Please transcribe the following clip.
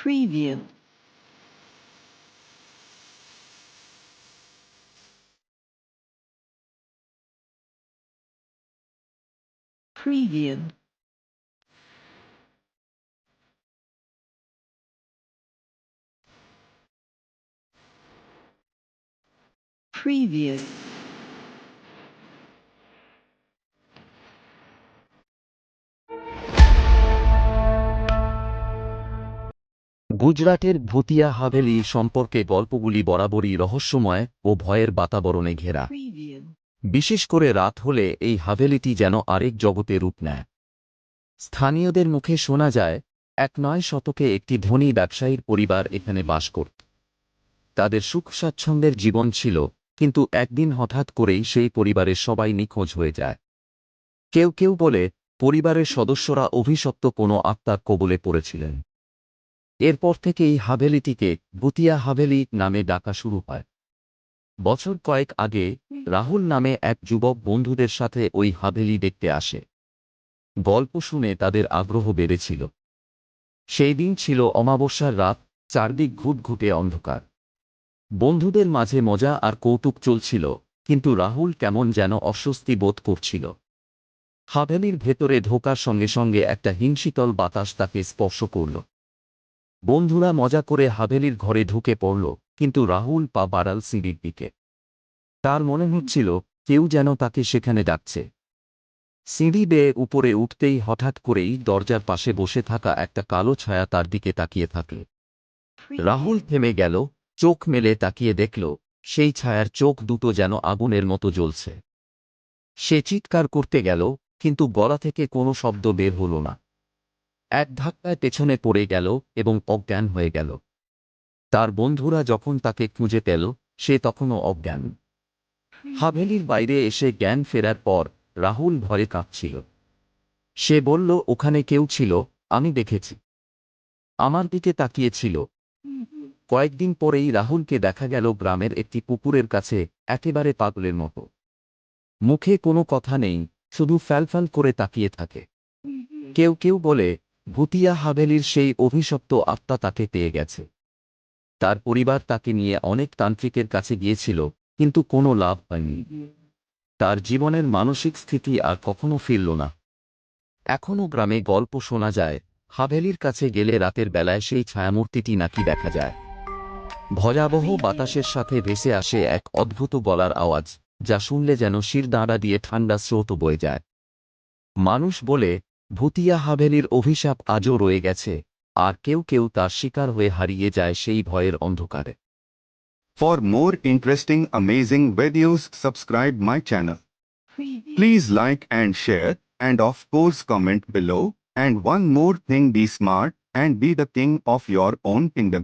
Preview. Preview. Preview. গুজরাটের ভুতিয়া হাভেলি সম্পর্কে গল্পগুলি বরাবরই রহস্যময় ও ভয়ের বাতাবরণে ঘেরা। Preview. বিশেষ করে রাত হলে এই হাভেলিটি যেন আরেক জগতে রূপ নেয়। স্থানীয়দের মুখে শোনা যায় ১ শতকে একটি ধনী ব্যবসায়ীর পরিবার এখানে বাস করত। তাদের সুখ স্বাচ্ছন্দ্যের জীবন ছিল, কিন্তু একদিন হঠাৎ করেই সেই পরিবারের সবাই নিখোঁজ হয়ে যায়। কেউ কেউ বলে পরিবারের সদস্যরা অভিশপ্ত কোনো আত্মার কবলে পড়েছিলেন। এরপর থেকেই হাভেলিটিকে ভুতিয়া হাভেলি নামে ডাকা শুরু হয়। বছর কয়েক আগে রাহুল নামে এক যুবক বন্ধুদের সাথে ওই হাভেলি দেখতে আসে। গল্প শুনে তাদের আগ্রহ বেড়েছিল। সেই দিন ছিল অমাবস্যার রাত, চারদিক ঘুটঘুটে অন্ধকার। বন্ধুদের মাঝে মজা আর কৌতুক চলছিল, কিন্তু রাহুল কেমন যেন অস্বস্তি বোধ করছিল। হাভেলির ভেতরে ঢোকার সঙ্গে সঙ্গে একটা হিমশীতল বাতাস তাকে স্পর্শ করল। বন্ধুরা মজা করে হাভেলির ঘরে ঢুকে পড়ল, কিন্তু রাহুল পা বাড়াল সিঁড়ির দিকে। তার মনে হচ্ছিল কেউ যেন তাকে সেখানে ডাকছে। সিঁড়ি বেয়ে উপরে উঠতেই হঠাৎ করেই দরজার পাশে বসে থাকা একটা কালো ছায়া তার দিকে তাকিয়ে থাকল। রাহুল থেমে গেল, চোখ মেলে তাকিয়ে দেখল সেই ছায়ার চোখ দুটো যেন আগুনের মতো জ্বলছে। সে চিৎকার করতে গেল, কিন্তু গলা থেকে কোনো শব্দ বের হল না। এক ধাক্কায় পেছনে পড়ে গেল এবং অজ্ঞান হয়ে গেল। তার বন্ধুরা যখন তাকে খুঁজে পেল, সে তখনও অজ্ঞান। হাভেলির বাইরে এসে জ্ঞান ফেরার পর রাহুল ভয়ে কাঁপছিল। সে বলল, ওখানে কেউ ছিল, আমি দেখেছি। আমার দিকে তাকিয়েছিল। কয়েকদিন পরেই রাহুলকে দেখা গেল গ্রামের একটি পুকুরের কাছে, একেবারে পাগলের মতো। মুখে কোনো কথা নেই, শুধু ফ্যালফ্যাল করে তাকিয়ে থাকে। কেউ কেউ বলে ভুতিয়া হাভেলির সেই অভিশপ্ত আত্মা তাকে পেয়ে গেছে। তার পরিবার তাকে নিয়ে অনেক তান্ত্রিকের কাছে গিয়েছিল, কিন্তু কোনো লাভ হয়নি। তার জীবনের মানসিক স্থিতি আর কখনো ফিরল না। এখনও গ্রামে গল্প শোনা যায়, হাভেলির কাছে গেলে রাতের বেলায় সেই ছায়ামূর্তিটি নাকি দেখা যায়। ভয়াবহ বাতাসের সাথে ভেসে আসে এক অদ্ভুত গলার আওয়াজ, যা শুনলে যেন শিরদাঁড়া দিয়ে ঠান্ডা স্রোত বয়ে যায়। মানুষ বলে ভুতিয়া হাভেলির অভিশাপ আজও রয়ে গেছে, আর কেউ কেউ তার শিকার হয়ে হারিয়ে যায় সেই ভয়ের অন্ধকারে। For more interesting amazing videos, subscribe my channel. Preview. Please like and share, and of course comment below. And one more thing, be smart and be the king of your own kingdom.